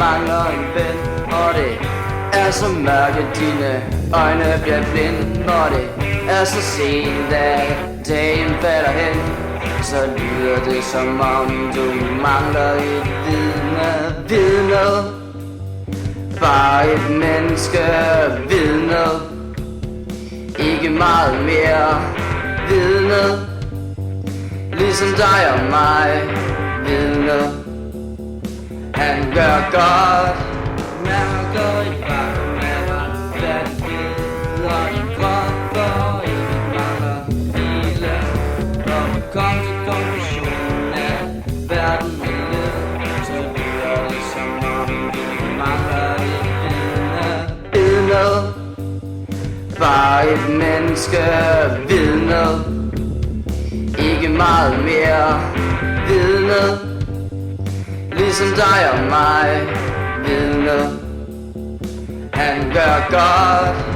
mangler en ven. Og det er så mørkt, dine øjne bliver blinde. Og det er så sent, at dagen falder hen. Så lyder det som om du mangler et vidne. Bare et menneske vidne. Ikke meget mere vidne. Ligesom dig og mig vidne. Han gør godt, men han går i bakken med retfærdighed. Og din krop for evigt mangler hvile. Og du kom til konklusionen af verden er led. Så lyder det som om du mangler et vidne. Bare et menneske vidne. Ikke meget mere vidne. Ligesom dig og mig vidne. Han gør godt,